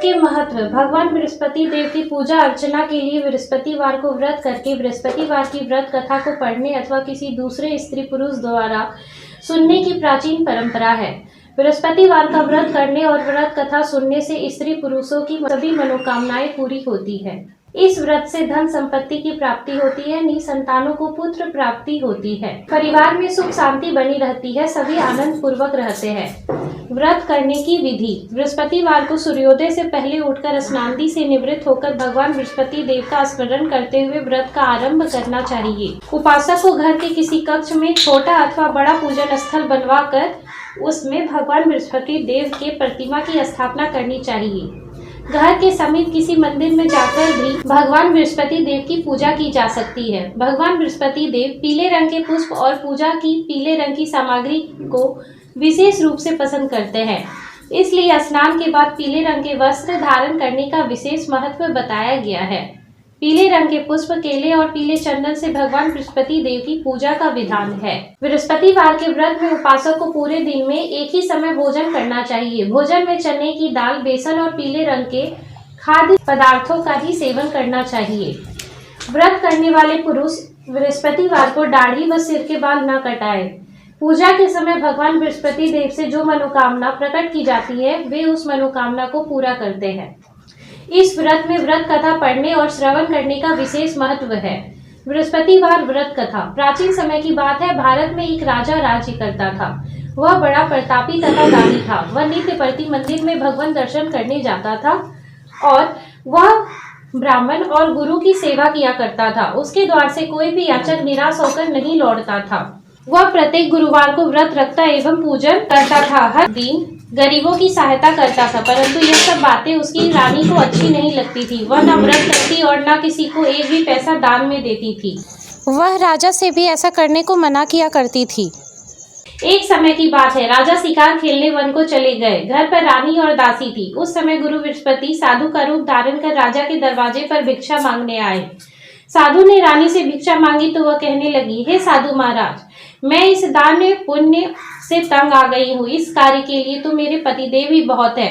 के महत्व। भगवान बृहस्पति देव की पूजा अर्चना के लिए बृहस्पतिवार को व्रत करके बृहस्पतिवार की व्रत कथा को पढ़ने अथवा किसी दूसरे स्त्री पुरुष द्वारा सुनने की प्राचीन परंपरा है। बृहस्पतिवार का व्रत करने और व्रत कथा सुनने से स्त्री पुरुषों की सभी मनोकामनाएं पूरी होती है। इस व्रत से धन संपत्ति की प्राप्ति होती है, निसंतानों को पुत्र प्राप्ति होती है, परिवार में सुख शांति बनी रहती है, सभी आनंद पूर्वक रहते हैं। व्रत करने की विधि। बृहस्पतिवार को सूर्योदय से पहले उठकर स्नानादि से निवृत्त होकर भगवान बृहस्पति देव का स्मरण करते हुए व्रत का आरंभ करना चाहिए। उपासक को घर के किसी कक्ष में छोटा अथवा बड़ा पूजन स्थल बनवा कर उसमें भगवान बृहस्पति देव के प्रतिमा की स्थापना करनी चाहिए। घर के समीप किसी मंदिर में जाकर भी भगवान बृहस्पति देव की पूजा की जा सकती है। भगवान बृहस्पति देव पीले रंग के पुष्प और पूजा की पीले रंग की सामग्री को विशेष रूप से पसंद करते हैं, इसलिए स्नान के बाद पीले रंग के वस्त्र धारण करने का विशेष महत्व बताया गया है। पीले रंग के पुष्प, केले और पीले चंदन से भगवान बृहस्पति देव की पूजा का विधान है। बृहस्पतिवार के व्रत में उपासक को पूरे दिन में एक ही समय भोजन करना चाहिए। भोजन में चने की दाल, बेसन और पीले रंग के खाद्य पदार्थों का ही सेवन करना चाहिए। व्रत करने वाले पुरुष बृहस्पतिवार को दाढ़ी व सिर के बाल न कटाएं। पूजा के समय भगवान बृहस्पति देव से जो मनोकामना प्रकट की जाती है वे उस मनोकामना को पूरा करते हैं। इस व्रत में व्रत कथा पढ़ने और श्रवण करने का विशेष महत्व है। बृहस्पतिवार व्रत कथा। प्राचीन समय की बात है, भारत में एक राजा राज्य करता था। वह बड़ा प्रतापी तथा दानी था। वह नित्य प्रति मंदिर में भगवान दर्शन करने जाता था और वह ब्राह्मण और गुरु की सेवा किया करता था। उसके द्वार से कोई भी याचक निराश होकर नहीं लौटता था। वह प्रत्येक गुरुवार को व्रत रखता एवं पूजन करता था। हर दिन गरीबों की सहायता करता था, परंतु यह सब बातें उसकी रानी को अच्छी नहीं लगती थी। वह न व्रत रखती और न किसी को एक भी पैसा दान में देती थी। वह राजा से भी ऐसा करने को मना किया करती थी। एक समय की बात है, राजा शिकार खेलने वन को चले गए। घर पर रानी और दासी थी। उस समय गुरु बृहस्पति साधु का रूप धारण कर राजा के दरवाजे पर भिक्षा मांगने आए। साधु ने रानी से भिक्षा मांगी तो वह कहने लगी, हे साधु महाराज, मैं इस दान पुण्य से तंग आ गई हूँ। इस कार्य के लिए तो मेरे पतिदेव ही बहुत है।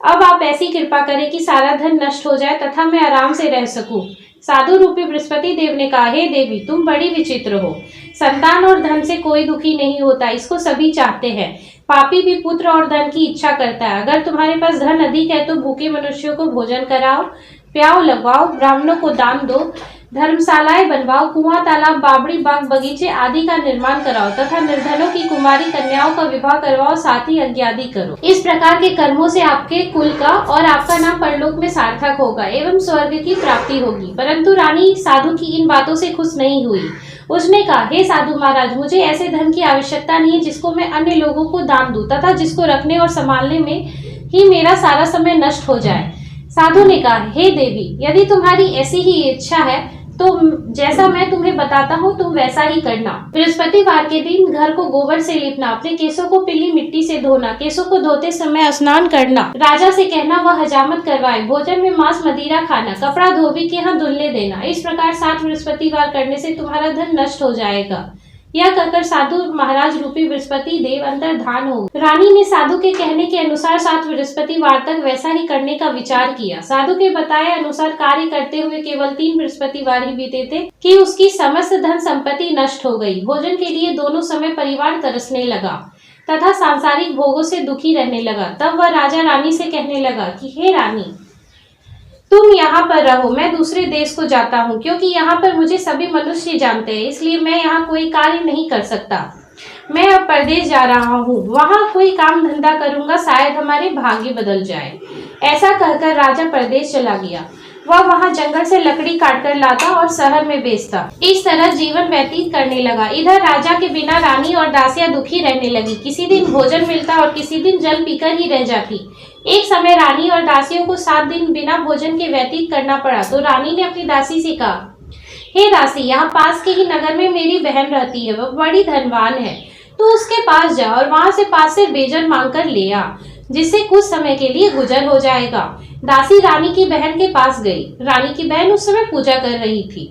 अब आप ऐसी कृपा करें कि सारा धन नष्ट हो जाए तथा मैं आराम से रह सकूं। साधु रूपी बृहस्पति देव ने कहा, हे देवी, तुम बड़ी विचित्र हो। संतान और धन से कोई दुखी नहीं होता, इसको सभी चाहते हैं। पापी भी पुत्र और धन की इच्छा करता है। अगर तुम्हारे पास धन अधिक है तो भूखे मनुष्यों को भोजन कराओ, प्याव लगवाओ, ब्राह्मणों को दान दो, धर्मशालाएं बनवाओ, कुआं, तालाब, बावड़ी, बाग, बगीचे आदि का निर्माण कराओ तथा निर्धनों की कुमारी कन्याओं का विवाह करवाओ, साथ ही यज्ञ आदि करो। इस प्रकार के कर्मों से आपके कुल का और आपका नाम परलोक में सार्थक होगा एवं स्वर्ग की प्राप्ति होगी। परंतु रानी साधु की इन बातों से खुश नहीं हुई। उसने कहा, हे साधु महाराज, मुझे ऐसे धन की आवश्यकता नहीं है जिसको मैं अन्य लोगों को दान दूं तथा जिसको रखने और संभालने में ही मेरा सारा समय नष्ट हो जाए। साधु ने कहा, हे देवी, यदि तुम्हारी ऐसी ही इच्छा है तो जैसा मैं तुम्हें बताता हूँ तुम वैसा ही करना। बृहस्पतिवार के दिन घर को गोबर से लीपना, अपने केसों को पीली मिट्टी से धोना, केसों को धोते समय स्नान करना, राजा से कहना वह हजामत करवाए, भोजन में मांस मदिरा खाना, कपड़ा धोबी के यहाँ धुलने देना। इस प्रकार 7 बृहस्पतिवार करने से तुम्हारा धन नष्ट हो जाएगा। यह कहकर साधु महाराज रूपी बृहस्पति देव अंतर्धान हो। रानी ने साधु के कहने के अनुसार 7 बृहस्पतिवार तक वैसा ही करने का विचार किया। साधु के बताए अनुसार कार्य करते हुए केवल 3 बृहस्पतिवार ही बीते थे कि उसकी समस्त धन संपत्ति नष्ट हो गई। भोजन के लिए दोनों समय परिवार तरसने लगा तथा सांसारिक भोगों से दुखी रहने लगा। तब वह राजा रानी से कहने लगा कि हे रानी, तुम यहाँ पर रहो, मैं दूसरे देश को जाता हूँ, क्योंकि यहाँ पर मुझे सभी मनुष्य जानते हैं, इसलिए मैं यहाँ कोई कार्य नहीं कर सकता। मैं अब परदेश जा रहा हूँ, वहाँ कोई काम धंधा करूंगा, शायद हमारे भाग्य बदल जाए। ऐसा कहकर राजा परदेश चला गया। वह वहाँ जंगल से लकड़ी काटकर लाता और शहर में बेचता। इस तरह जीवन व्यतीत करने लगा। इधर राजा के बिना रानी और दासियां दुखी रहने लगी। किसी दिन भोजन मिलता और किसी दिन जल पीकर ही रह जाती। एक समय रानी और दासियों को 7 दिन बिना भोजन के व्यतीत करना पड़ा तो रानी ने अपनी दासी से कहा, हे दासी, यहाँ पास के ही नगर में मेरी बहन रहती है, वह बड़ी धनवान है, तो उसके पास जा और वहां से 5 सेर बेजन मांग कर ले आ, जिससे कुछ समय के लिए गुजर हो जाएगा। दासी रानी की बहन के पास गई। रानी की बहन उस समय पूजा कर रही थी।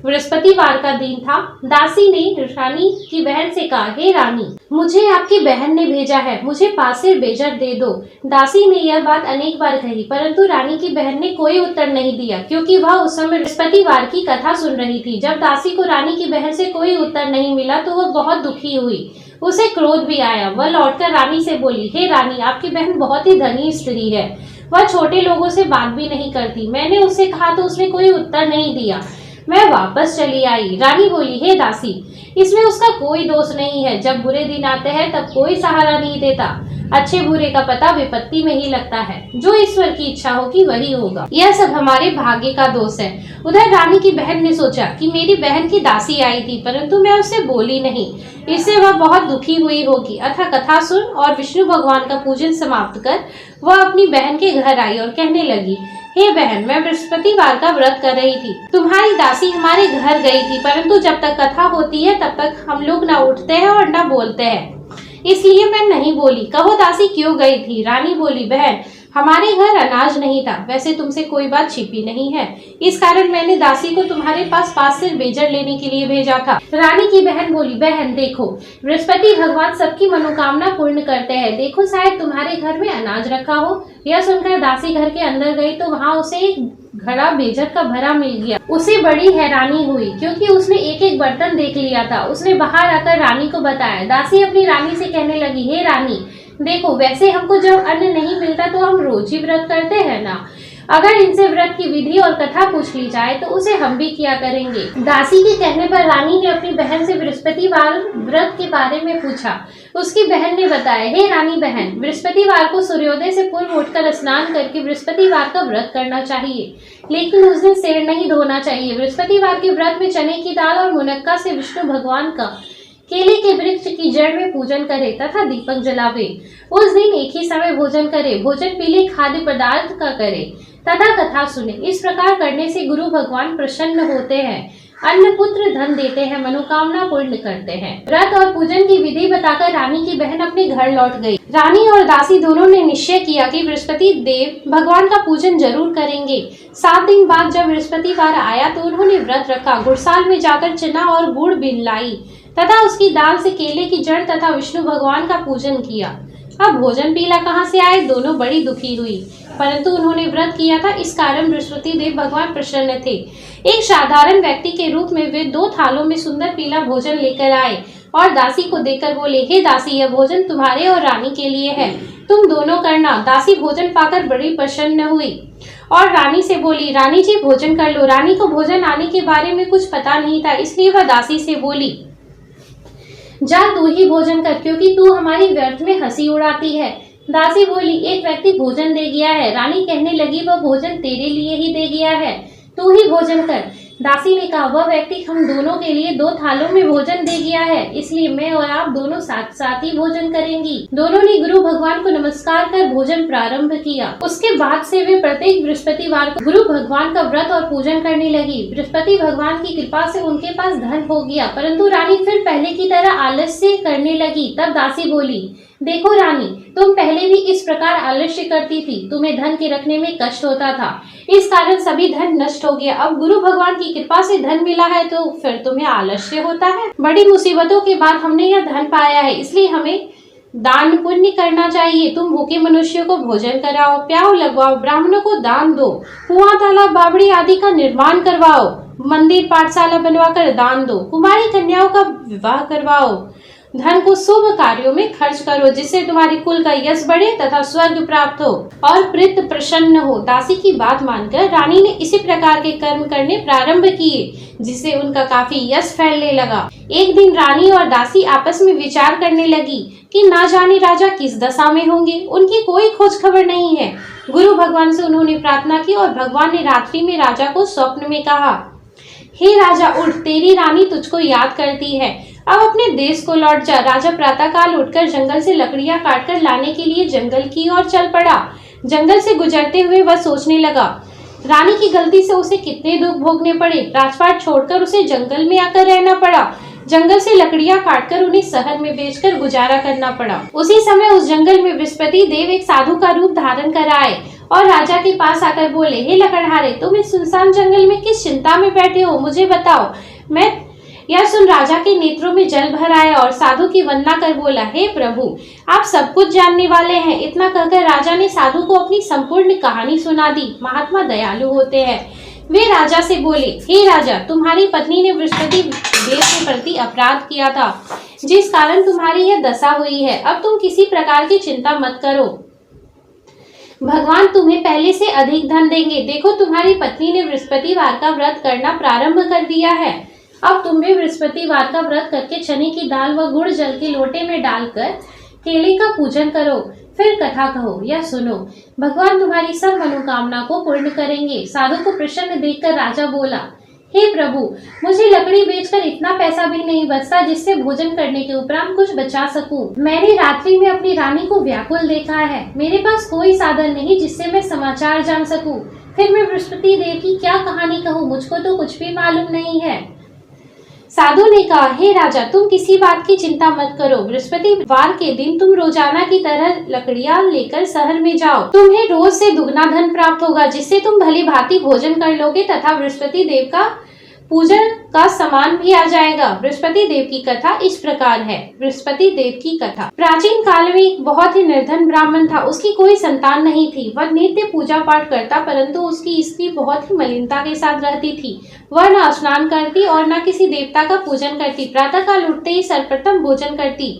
बृहस्पतिवार का दिन था। दासी ने रानी की बहन से कहा, हे रानी, मुझे आपकी बहन ने भेजा है, मुझे पासिर बेजर दे दो। दासी ने यह बात अनेक बार कही, परंतु रानी की बहन ने कोई उत्तर नहीं दिया, क्योंकि वह उस समय बृहस्पतिवार की कथा सुन रही थी। जब दासी को रानी की बहन से कोई उत्तर नहीं मिला तो वह बहुत दुखी हुई, उसे क्रोध भी आया। वह लौटकर रानी से बोली, हे रानी, आपकी बहन बहुत ही धनी स्त्री है, वह छोटे लोगों से बात भी नहीं करती। मैंने उससे कहा तो उसने कोई उत्तर नहीं दिया, मैं वापस चली आई। रानी बोली, हे दासी, इसमें उसका कोई दोष नहीं है। जब बुरे दिन आते हैं तब कोई सहारा नहीं देता। अच्छे बुरे का पता विपत्ति में ही लगता है। जो ईश्वर की इच्छा होगी वही होगा। यह सब हमारे भाग्य का दोष है। उधर रानी की बहन ने सोचा कि मेरी बहन की दासी आई थी, परंतु मैं उससे बोली नहीं, इससे वह बहुत दुखी हुई होगी। अतः कथा सुन और विष्णु भगवान का पूजन समाप्त कर वह अपनी बहन के घर आई और कहने लगी, हे बहन, मैं बृहस्पतिवार का व्रत कर रही थी। तुम्हारी दासी हमारे घर गई थी, परंतु जब तक कथा होती है तब तक हम लोग न उठते हैं और न बोलते हैं, इसलिए मैं नहीं बोली। कहो दासी क्यों गई थी? रानी बोली, बहन, हमारे घर अनाज नहीं था। वैसे तुमसे कोई बात छिपी नहीं है, इस कारण मैंने दासी को तुम्हारे पास सिर बेजर लेने के लिए भेजा था। रानी की बहन बोली, बहन देखो, बृहस्पति भगवान सबकी मनोकामना पूर्ण करते हैं। देखो, शायद तुम्हारे घर में अनाज रखा हो। यह सुनकर दासी घर के अंदर गई तो वहाँ उसे एक घड़ा बेजर का भरा मिल गया। उसे बड़ी हैरानी हुई, क्योंकि उसने एक एक बर्तन देख लिया था। उसने बाहर आकर रानी को बताया। दासी अपनी रानी से कहने लगी, हे रानी, देखो, वैसे हमको जब अन्न नहीं मिलता तो हम रोज ही व्रत करते हैं ना। अगर इनसे व्रत की विधि और कथा पूछ ली जाए तो उसे हम भी किया करेंगे। दासी के कहने पर रानी ने अपनी बहन से बृहस्पतिवार व्रत के बारे में पूछा। उसकी बहन ने बताया, हे रानी बहन, बृहस्पतिवार को सूर्योदय से पूर्व उठकर स्नान करके बृहस्पतिवार का व्रत करना चाहिए, लेकिन उस दिन सिर नहीं धोना चाहिए। बृहस्पतिवार के व्रत में चने की दाल और मुनक्का से विष्णु भगवान का केले के वृक्ष की जड़ में पूजन करे तथा दीपक जलावे। उस दिन एक ही समय भोजन करे। भोजन पीले खाद्य पदार्थ का करे तथा कथा सुने। इस प्रकार करने से गुरु भगवान प्रसन्न होते हैं, अन्न पुत्र धन देते हैं, मनोकामना पूर्ण करते हैं। व्रत और पूजन की विधि बताकर रानी की बहन अपने घर लौट गई। रानी और दासी दोनों ने निश्चय किया कि बृहस्पति देव भगवान का पूजन जरूर करेंगे। 7 दिन बाद जब बृहस्पतिवार आया तो उन्होंने व्रत रखा। गुड़साल में जाकर चना और गुड़ बिन लाई तथा उसकी दाल से केले की जड़ तथा विष्णु भगवान का पूजन किया। अब भोजन पीला कहाँ से आए? दोनों बड़ी दुखी हुई, परंतु उन्होंने व्रत किया था, इस कारण बृहस्पति देव भगवान प्रसन्न थे। एक साधारण व्यक्ति के रूप में वे 2 थालों में सुंदर पीला भोजन लेकर आए और दासी को देकर बोले, हे दासी, यह भोजन तुम्हारे और रानी के लिए है, तुम दोनों करना। दासी भोजन पाकर बड़ी प्रसन्न हुई और रानी से बोली, रानी जी भोजन कर लो। रानी को भोजन आने के बारे में कुछ पता नहीं था, इसलिए वह दासी से बोली, जा तू ही भोजन कर, क्योंकि तू हमारी व्यर्थ में हंसी उड़ाती है। दासी बोली, एक व्यक्ति भोजन दे गया है। रानी कहने लगी, वह भोजन तेरे लिए ही दे गया है, तू ही भोजन कर। दासी ने कहा, वह व्यक्ति हम दोनों के लिए 2 थालों में भोजन दे गया है, इसलिए मैं और आप दोनों साथ साथ ही भोजन करेंगी। दोनों ने गुरु भगवान को नमस्कार कर भोजन प्रारंभ किया। उसके बाद से वे प्रत्येक बृहस्पतिवार को गुरु भगवान का व्रत और पूजन करने लगी। बृहस्पति भगवान की कृपा से उनके पास धन हो गया, परंतु रानी फिर पहले की तरह आलस्य करने लगी। तब दासी बोली, देखो रानी, तुम पहले भी इस प्रकार आलस्य करती थी, तुम्हें धन के रखने में कष्ट होता था, इस कारण सभी धन नष्ट हो गया। अब गुरु भगवान की कृपा से धन मिला है तो फिर तुम्हें आलस्य होता है। बड़ी मुसीबतों के बाद हमने यह धन पाया है, इसलिए हमें दान पुण्य करना चाहिए। तुम भूखे मनुष्यों को भोजन कराओ, प्याऊ लगवाओ, ब्राह्मणों को दान दो, कुआं तालाब बावड़ी आदि का निर्माण करवाओ, मंदिर पाठशाला बनवाकर दान दो, कुमारी कन्याओं का विवाह करवाओ, धन को शुभ कार्यों में खर्च करो, जिससे तुम्हारी कुल का यश बढ़े तथा स्वर्ग प्राप्त हो और प्रीत प्रसन्न हो। दासी की बात मानकर रानी ने इसी प्रकार के कर्म करने प्रारंभ किए, जिससे उनका काफी यश फैलने लगा। एक दिन रानी और दासी आपस में विचार करने लगी कि ना जाने राजा किस दशा में होंगे, उनकी कोई खोज खबर नहीं है। गुरु भगवान से उन्होंने प्रार्थना की और भगवान ने रात्रि में राजा को स्वप्न में कहा, हे राजा उठ, तेरी रानी तुझको याद करती है, अब अपने देश को लौट जा। राजा प्रातःकाल उठकर जंगल से लकड़ियां काटकर लाने के लिए जंगल की ओर चल पड़ा। जंगल से गुजरते हुए वह सोचने लगा, रानी की गलती से उसे कितने दुख भोगने पड़े। राजपाट छोड़कर उसे जंगल में आकर रहना पड़ा। जंगल से लकड़ियां काटकर उन्हें शहर में बेचकर गुजारा करना पड़ा। उसी समय उस जंगल में बृहस्पति देव एक साधु का रूप धारण कर आए और राजा के पास आकर बोले, हे लकड़हारे, तुम इस सुनसान जंगल में किस चिंता में बैठे हो, मुझे बताओ। मैं यह सुन राजा के नेत्रों में जल भर आया और साधु की वंदना कर बोला, हे प्रभु, आप सब कुछ जानने वाले हैं। इतना कहकर राजा ने साधु को अपनी संपूर्ण कहानी सुना दी। महात्मा दयालु होते हैं। वे राजा से बोले, हे राजा, तुम्हारी पत्नी ने बृहस्पति देव के प्रति अपराध किया था, जिस कारण तुम्हारी यह दशा हुई है। अब तुम किसी प्रकार की चिंता मत करो, भगवान तुम्हें पहले से अधिक धन देंगे। देखो, तुम्हारी पत्नी ने बृहस्पतिवार का व्रत करना प्रारंभ कर दिया है। अब तुम भी बृहस्पतिवार का व्रत करके चने की दाल व गुड़ जल के लोटे में डालकर केले का पूजन करो, फिर कथा कहो या सुनो। भगवान तुम्हारी सब मनोकामना को पूर्ण करेंगे। साधु को प्रसन्न देखकर राजा बोला, हे प्रभु, मुझे लकड़ी बेचकर इतना पैसा भी नहीं बचता जिससे भोजन करने के उपरांत कुछ बचा सकूं। मैंने रात्रि में अपनी रानी को व्याकुल देखा है। मेरे पास कोई साधन नहीं जिससे मैं समाचार जान सकूं। फिर मैं बृहस्पति देव की क्या कहानी कहूँ, मुझको तो कुछ भी मालूम नहीं है। साधु ने कहा, हे राजा, तुम किसी बात की चिंता मत करो। बृहस्पतिवार के दिन तुम रोजाना की तरह लकड़ियां लेकर शहर में जाओ। तुम्हें रोज से दुगना धन प्राप्त होगा, जिससे तुम भली भांति भोजन कर लोगे तथा बृहस्पति देव का पूजन का सामान भी आ जाएगा। बृहस्पति देव की कथा इस प्रकार है। बृहस्पति देव की कथा। प्राचीन काल में एक बहुत ही निर्धन ब्राह्मण था। उसकी कोई संतान नहीं थी। वह नित्य पूजा पाठ करता, परंतु उसकी स्त्री बहुत ही मलिनता के साथ रहती थी। वह न स्नान करती और न किसी देवता का पूजन करती। प्रातःकाल उठते ही सर्वप्रथम भोजन करती,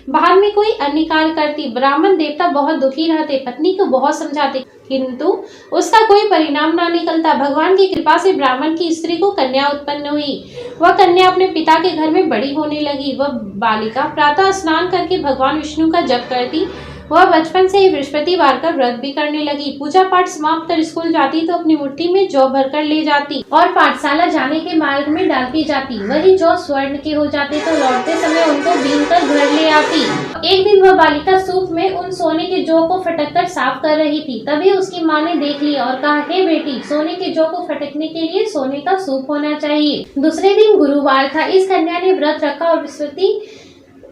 बाद में कोई अन्य कार्य करती। ब्राह्मण देवता बहुत दुखी रहते, पत्नी को बहुत समझाते, किंतु उसका कोई परिणाम न निकलता। भगवान की कृपा से ब्राह्मण की स्त्री को कन्या उत्पन्न हुई। वह कन्या अपने पिता के घर में बड़ी होने लगी। वह बालिका प्रातः स्नान करके भगवान विष्णु का जप करती। वह बचपन से ही बृहस्पतिवार का व्रत भी करने लगी। पूजा पाठ समाप्त कर स्कूल जाती तो अपनी मुट्ठी में जौ भरकर ले जाती और पाठशाला जाने के मार्ग में डालती जाती। वही जौ स्वर्ण के हो जाते तो लौटते समय उनको बीन कर घर ले आती। एक दिन वह बालिका सूप में उन सोने के जौ को फटक कर साफ कर रही थी। तभी उसकी माँ ने देख लिया और कहा, हे बेटी, सोने के जौ को फटकने के लिए सोने का सूप होना चाहिए। दूसरे दिन गुरुवार था। इस कन्या ने व्रत रखा और बृहस्पति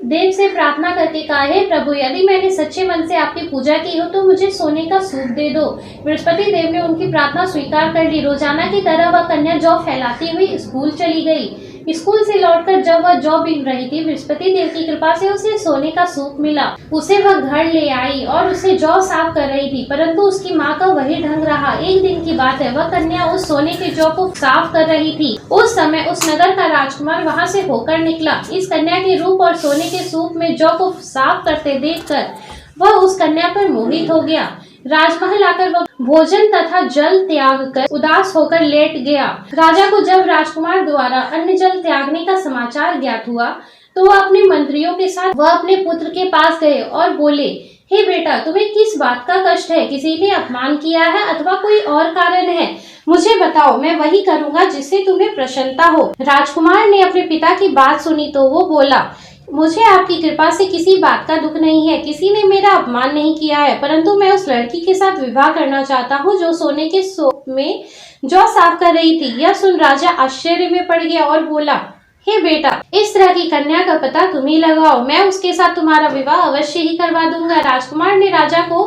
देव से प्रार्थना करके कहा, हे प्रभु, यदि मैंने सच्चे मन से आपकी पूजा की हो तो मुझे सोने का सूप दे दो। बृहस्पति देव ने उनकी प्रार्थना स्वीकार कर ली। रोजाना की तरह वह कन्या जौ फैलाती हुई स्कूल चली गई। स्कूल से लौटकर जब वह जौ बीन रही थी, बृहस्पति देव की कृपा से उसे सोने का सूप मिला। उसे वह घर ले आई और उसे जौ साफ कर रही थी, परंतु उसकी माँ का वही ढंग रहा। एक दिन की बात है, वह कन्या उस सोने के जौ को साफ कर रही थी। उस समय उस नगर का राजकुमार वहाँ से होकर निकला। इस कन्या के रूप और सोने के सूप में जौ को साफ करते देखकर वह उस कन्या पर मोहित हो गया। राजमहल आकर वह भोजन तथा जल त्याग कर उदास होकर लेट गया। राजा को जब राजकुमार द्वारा अन्न जल त्यागने का समाचार ज्ञात हुआ तो वह अपने मंत्रियों के साथ वह अपने पुत्र के पास गए और बोले, हे बेटा, तुम्हें किस बात का कष्ट है? किसी ने अपमान किया है अथवा कोई और कारण है? मुझे बताओ, मैं वही करूँगा जिससे तुम्हें प्रसन्नता हो। राजकुमार ने अपने पिता की बात सुनी तो वो बोला, मुझे आपकी कृपा से किसी बात का दुख नहीं है। किसी ने मेरा अपमान नहीं किया है, परंतु मैं उस लड़की के साथ विवाह करना चाहता हूँ जो सोने के सूप में जौ साफ कर रही थी। यह सुन राजा आश्चर्य में पड़ गया और बोला, हे बेटा, इस तरह की कन्या का पता तुम ही लगाओ, मैं उसके साथ तुम्हारा विवाह अवश्य ही करवा दूंगा। राजकुमार ने राजा को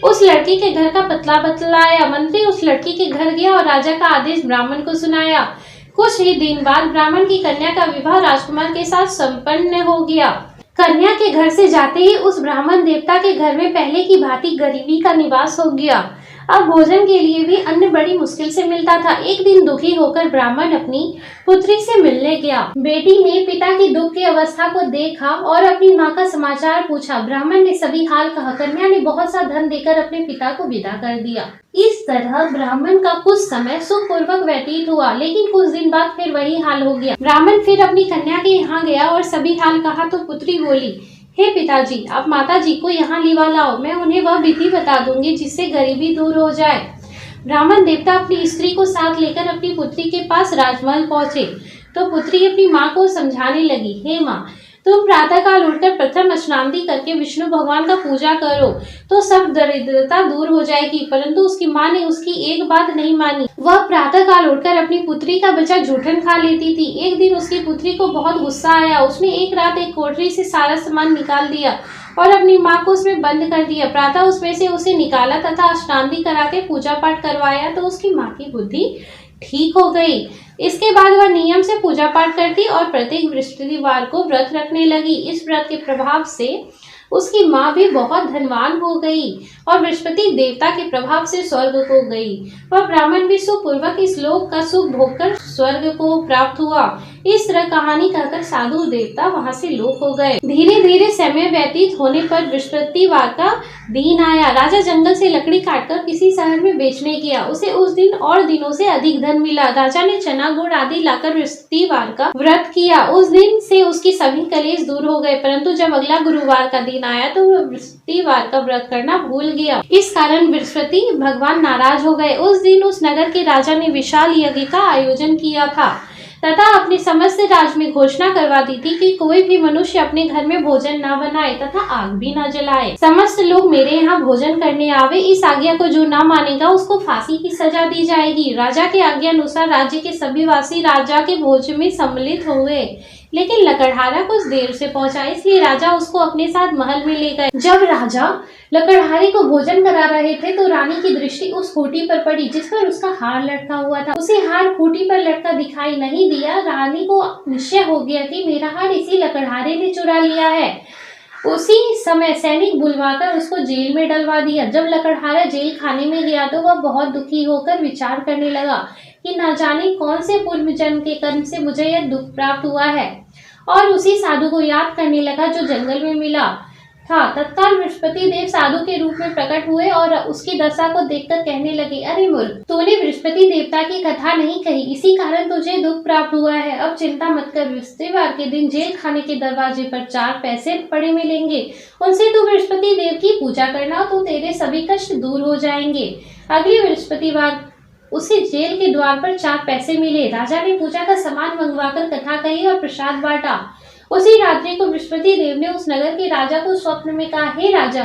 उस लड़की के घर का पतला बतलाया। मंत्री उस लड़की के घर गया और राजा का आदेश ब्राह्मण को सुनाया। कुछ ही दिन बाद ब्राह्मण की कन्या का विवाह राजकुमार के साथ संपन्न हो गया। कन्या के घर से जाते ही उस ब्राह्मण देवता के घर में पहले की भांति गरीबी का निवास हो गया। अब भोजन के लिए भी अन्न बड़ी मुश्किल से मिलता था। एक दिन दुखी होकर ब्राह्मण अपनी पुत्री से मिलने गया। बेटी ने पिता की दुख की अवस्था को देखा और अपनी माँ का समाचार पूछा। ब्राह्मण ने सभी हाल कहा। कन्या ने बहुत सा धन देकर अपने पिता को विदा कर दिया। इस तरह ब्राह्मण का कुछ समय सुखपूर्वक व्यतीत हुआ, लेकिन कुछ दिन बाद फिर वही हाल हो गया। ब्राह्मण फिर अपनी कन्या के यहाँ गया और सभी हाल कहा तो पुत्री बोली, हे पिताजी, आप माताजी को यहाँ लिवा लाओ, मैं उन्हें वह विधि बता दूंगी जिससे गरीबी दूर हो जाए। ब्राह्मण देवता अपनी स्त्री को साथ लेकर अपनी पुत्री के पास राजमहल पहुंचे तो पुत्री अपनी माँ को समझाने लगी, हे माँ, तुम प्रातःकाल उठकर प्रथम स्नानादि करके विष्णु भगवान का पूजा करो तो सब दरिद्रता दूर हो जाएगी। परंतु उसकी माँ ने उसकी एक बात नहीं मानी। वह प्रातःकाल उठकर अपनी पुत्री का बचा जूठन खा लेती थी। एक दिन उसकी पुत्री को बहुत गुस्सा आया। उसने एक रात एक कोठरी से सारा सामान निकाल दिया और अपनी माँ को उसमें बंद कर दिया। प्रातः उसमें से उसे निकाला तथा स्नानादि करा के पूजा पाठ करवाया तो उसकी माँ की बुद्धि ठीक हो गई। इसके बाद वह नियम से पूजा पाठ करती और प्रत्येक बृहस्पतिवार को व्रत रखने लगी। इस व्रत के प्रभाव से उसकी माँ भी बहुत धनवान हो गई और बृहस्पति देवता के प्रभाव से स्वर्ग को गई। वह ब्राह्मण भी सुखपूर्वक इस लोक का सुख भोगकर स्वर्ग को प्राप्त हुआ। इस तरह कहानी कहकर साधु देवता वहां से लोप हो गए। धीरे धीरे समय व्यतीत होने पर बृहस्पतिवार का दिन आया। राजा जंगल से लकड़ी काटकर किसी शहर में बेचने गया। उसे उस दिन और दिनों से अधिक धन मिला। राजा ने चना गुड़ आदि लाकर बृहस्पतिवार का व्रत किया। उस दिन से उसकी सभी कलेश दूर हो गए। परंतु जब अगला गुरुवार का दिन आया तो वह बृहस्पतिवार का व्रत करना भूल गया। इस कारण बृहस्पति भगवान नाराज हो गए। उस दिन उस नगर के राजा ने विशाल यज्ञ का आयोजन किया था तथा अपने समस्त राज्य में घोषणा करवा दी थी कि कोई भी मनुष्य अपने घर में भोजन न बनाए तथा आग भी न जलाए। समस्त लोग मेरे यहाँ भोजन करने आवे। इस आज्ञा को जो न मानेगा उसको फांसी की सजा दी जाएगी। राजा के आज्ञा अनुसार राज्य के सभी वासी राजा के भोज में सम्मिलित हुए, लेकिन लकड़हारा कुछ देर से पहुंचा, इसलिए राजा उसको अपने साथ महल में ले गए। जब राजा लकड़हारे को भोजन करा रहे थे तो रानी की दृष्टि उस खूंटी पर पड़ी जिस पर उसका हार लटका हुआ था। उसे हार खूंटी पर लटका दिखाई नहीं दिया। रानी को निश्चय हो गया कि मेरा हार इसी लकड़हारे ने चुरा लिया है। उसी समय सैनिक बुलवाकर उसको जेल में डलवा दिया। जब लकड़हारा जेल खाने में गया तो वह बहुत दुखी होकर विचार करने लगा कि न जाने कौन से पूर्व जन्म के कर्म से मुझे यह दुख प्राप्त हुआ है, और उसी साधु को याद करने लगा जो जंगल में मिला था। तत्काल बृहस्पति देव साधु के रूप में प्रकट हुए और उसकी दशा को देखकर कहने लगे, अरे मूर्ख, तूने बृहस्पति देवता की कथा नहीं कही, इसी कारण तुझे दुख प्राप्त हुआ है। अब चिंता मत कर, बृहस्पतिवार के दिन जेल खाने के दरवाजे पर 4 पैसे पड़े मिलेंगे, उनसे तू बृहस्पति देव की पूजा करना तो तेरे सभी कष्ट दूर हो जाएंगे। अगले बृहस्पतिवार उसे जेल के द्वार पर 4 पैसे मिले। राजा ने पूजा का सामान मंगवाकर कथा कही और प्रसाद बांटा। उसी रात्रि को बृहस्पति देव ने उस नगर के राजा को स्वप्न में कहा, हे राजा,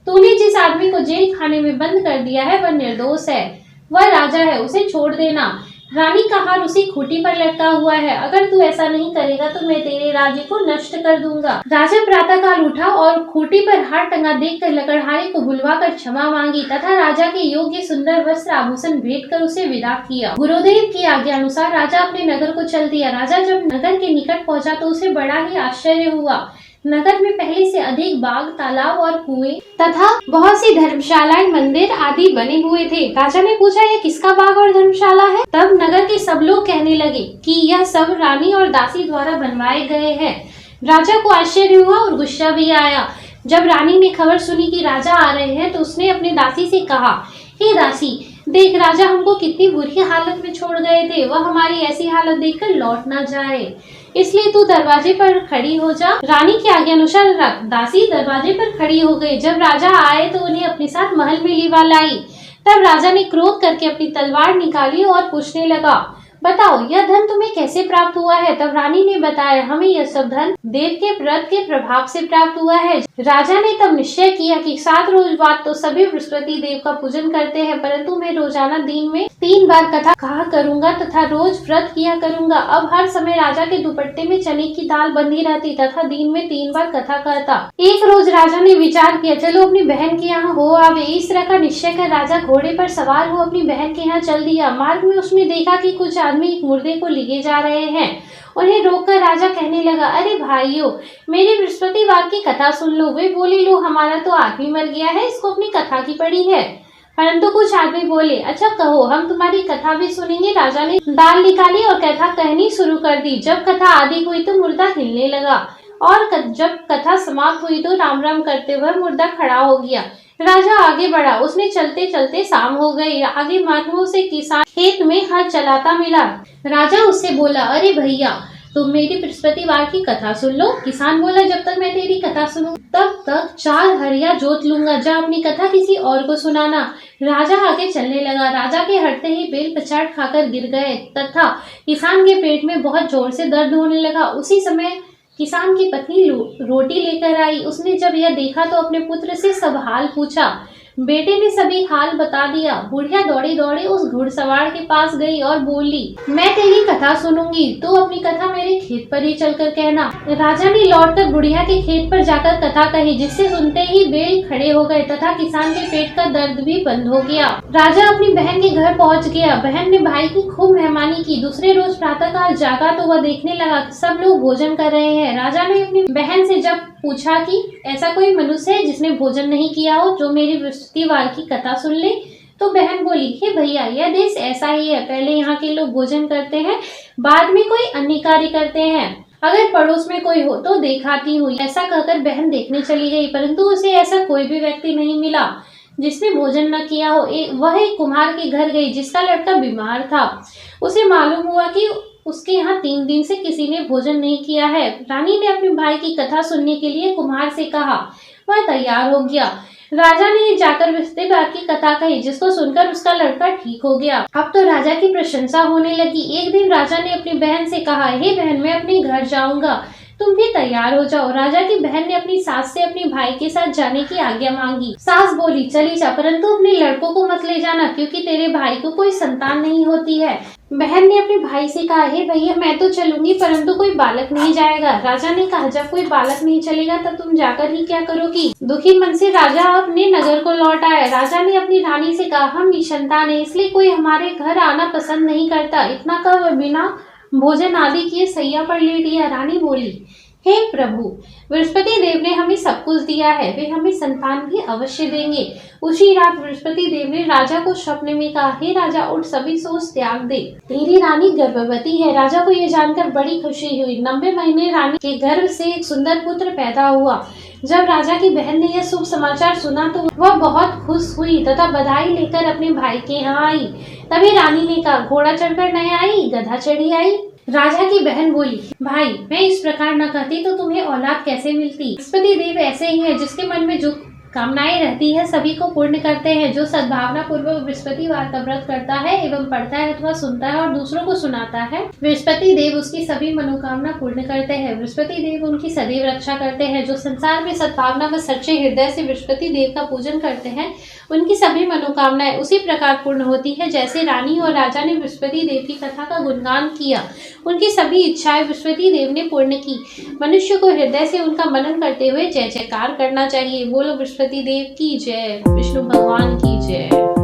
तूने जिस आदमी को जेल खाने में बंद कर दिया है वह निर्दोष है, वह राजा है, उसे छोड़ देना। रानी का हार उसी खूंटी पर लटका हुआ है। अगर तू ऐसा नहीं करेगा तो मैं तेरे राज्य को नष्ट कर दूंगा। राजा प्रातःकाल उठा और खूंटी पर हार टंगा देखकर लकड़हारे को बुलवाकर क्षमा मांगी तथा राजा के योग्य सुंदर वस्त्र आभूषण भेंट कर उसे विदा किया। गुरुदेव की आज्ञा अनुसार राजा अपने नगर को चल दिया। राजा जब नगर के निकट पहुंचा तो उसे बड़ा ही आश्चर्य हुआ। नगर में पहले से अधिक बाग, तालाब और कुएं तथा बहुत सी धर्मशालाएं, मंदिर आदि बने हुए थे। राजा ने पूछा, यह किसका बाग और धर्मशाला है? तब नगर के सब लोग कहने लगे कि यह सब रानी और दासी द्वारा बनवाए गए हैं। राजा को आश्चर्य हुआ और गुस्सा भी आया। जब रानी ने खबर सुनी कि राजा आ रहे हैं तो उसने अपनी दासी से कहा, हे दासी, देख, राजा हमको कितनी बुरी हालत में छोड़ गए थे, वह हमारी ऐसी हालत देखकर लौट ना जाए, इसलिए तू दरवाजे पर खड़ी हो जा। रानी की आज्ञा अनुसार दासी दरवाजे पर खड़ी हो गई। जब राजा आए तो उन्हें अपने साथ महल में लिवा लाई। तब राजा ने क्रोध करके अपनी तलवार निकाली और पूछने लगा, बताओ, यह धन तुम्हें कैसे प्राप्त हुआ है? तब रानी ने बताया, हमें यह सब धन देव के व्रत के प्रभाव से प्राप्त हुआ है। राजा ने तब निश्चय किया कि 7 रोज बाद तो सभी बृहस्पति देव का पूजन करते हैं, परंतु मैं रोजाना दिन में 3 बार कथा कहा करूंगा तथा रोज व्रत किया करूंगा। अब हर समय राजा के दुपट्टे में चने की दाल बंधी रहती तथा दिन में 3 बार कथा कहता। एक रोज राजा ने विचार किया, चलो अपनी बहन के यहाँ हो आवे। इस तरह का निश्चय कर राजा घोड़े पर सवार हो अपनी बहन के यहाँ चल दिया। मार्ग में उसने देखा कि कुछ आदमी एक मुर्दे को लिए जा रहे हैं। उन्हें रोककर राजा कहने लगा, अरे भाइयों, मेरी बृहस्पतिवार की कथा सुन लो। वे बोले, लो, हमारा तो आदमी मर गया है, इसको अपनी कथा की पड़ी है। परंतु कुछ आदमी बोले, अच्छा कहो, हम तुम्हारी कथा भी सुनेंगे। राजा ने दाल निकाली और कथा कहनी शुरू कर दी। जब कथा आदि हुई तो मुर्दा हिलने लगा और जब कथा समाप्त हुई तो राम राम करते हुए मुर्दा खड़ा हो गया। राजा आगे बढ़ा। उसने चलते चलते शाम हो गई। आगे मार्गों से किसान खेत में हल चलाता मिला। राजा उससे बोला, अरे भैया, तुम मेरी बृहस्पतिवार की कथा सुन लो। किसान बोला, जब तक मैं तेरी कथा सुनूं तब तक 4 हरिया जोत लूंगा। जा अपनी कथा किसी और को सुनाना। राजा आगे चलने लगा। राजा के हटते ही बेल पचाट खाकर गिर गए तथा किसान के पेट में बहुत जोर से दर्द होने लगा। उसी समय किसान की पत्नी रोटी लेकर आई। उसने जब यह देखा तो अपने पुत्र से सब हाल पूछा। बेटे ने सभी हाल बता दिया। बुढ़िया दौड़ी दौड़ी उस घुड़सवार के पास गई और बोली, मैं तेरी कथा सुनूंगी, तू अपनी कथा मेरे खेत पर ही चलकर कहना। राजा ने लौटकर बुढ़िया के खेत पर जाकर कथा कही, जिससे सुनते ही बैल खड़े हो गए तथा किसान के पेट का दर्द भी बंद हो गया। राजा अपनी बहन के घर पहुंच गया। बहन ने भाई की खूब मेहमानी की। दूसरे रोज प्रातःकाल जागा तो वह देखने लगा कि सब लोग भोजन कर रहे हैं। राजा ने अपनी बहन से जब पूछा कि ऐसा कोई मनुष्य है जिसने भोजन नहीं किया हो, जो मेरी बृहस्पतिवार की कथा सुन ले, तो बहन बोली, हे भैया, यह देश ऐसा ही है। पहले यहाँ के लोग भोजन करते हैं, बाद में कोई अन्य कार्य करते हैं। अगर पड़ोस में कोई हो तो दिखाती हूँ। ऐसा कहकर बहन देखने चली गई, परंतु उसे ऐसा कोई भी व्यक्ति नहीं मिला जिसने भोजन न किया हो। वह एक कुम्हार के घर गई जिसका लड़का बीमार था। उसे मालूम हुआ कि उसके यहाँ 3 दिन से किसी ने भोजन नहीं किया है। रानी ने अपने भाई की कथा सुनने के लिए कुम्हार से कहा। वह तैयार हो गया। राजा ने जाकर बृहस्पतिवार की कथा कही, जिसको सुनकर उसका लड़का ठीक हो गया। अब तो राजा की प्रशंसा होने लगी। एक दिन राजा ने अपनी बहन से कहा, हे बहन, मैं अपने घर जाऊंगा, तुम भी तैयार हो जाओ। राजा की बहन ने अपनी सास से अपने भाई के साथ जाने की आज्ञा मांगी। सास बोली, चली जा, परंतु अपने लड़कों को मत ले जाना, क्योंकि तेरे भाई को कोई संतान नहीं होती है। बहन ने अपने भाई से कहा, हे भैया, मैं तो चलूंगी, परंतु कोई बालक नहीं जाएगा। राजा ने कहा, जब कोई बालक नहीं चलेगा तब तुम जाकर ही क्या करोगी। दुखी मन से राजा अपने नगर को लौट आया। राजा ने अपनी रानी से कहा, हम निसंतान है, इसलिए कोई हमारे घर आना पसंद नहीं करता। इतना कह वह बिना भोजन आदि किए सैया पर लेट गया। रानी बोली, हे प्रभु, बृहस्पति देव ने हमें सब कुछ दिया है, वे हमें संतान भी अवश्य देंगे। उसी रात बृहस्पति देव ने राजा को स्वप्न में कहा, हे राजा, उठ, सभी सोच त्याग दे, तेरी रानी गर्भवती है। राजा को यह जानकर बड़ी खुशी हुई। 90 महीने रानी के गर्भ से एक सुंदर पुत्र पैदा हुआ। जब राजा की बहन ने यह शुभ समाचार सुना तो वह बहुत खुश हुई तथा बधाई लेकर अपने भाई के यहाँ आई। तभी रानी ने कहा, घोड़ा चढ़कर नहीं आई, गधा चढ़ी आई। राजा की बहन बोली, भाई, मैं इस प्रकार न कहती तो तुम्हें औलाद कैसे मिलती। बृहस्पति देव ऐसे ही है, जिसके मन में जो कामनाएं रहती है सभी को पूर्ण करते हैं। जो सद्भावना पूर्वक बृहस्पतिवार का व्रत करता है एवं पढ़ता है अथवा सुनता है और दूसरों को सुनाता है, बृहस्पति देव उसकी सभी मनोकामना पूर्ण करते हैं। बृहस्पति देव उनकी सदैव रक्षा करते हैं। जो संसार में सद्भावना व सच्चे हृदय से बृहस्पति देव का पूजन करते हैं, उनकी सभी मनोकामनाएं उसी प्रकार पूर्ण होती है जैसे रानी और राजा ने बृहस्पति देव की कथा का गुणगान किया। उनकी सभी इच्छाएं बृहस्पति देव ने पूर्ण की। मनुष्य को हृदय से उनका मनन करते हुए जय जयकार करना चाहिए। बोलो बृहस्पति देव की जय, विष्णु भगवान की जय।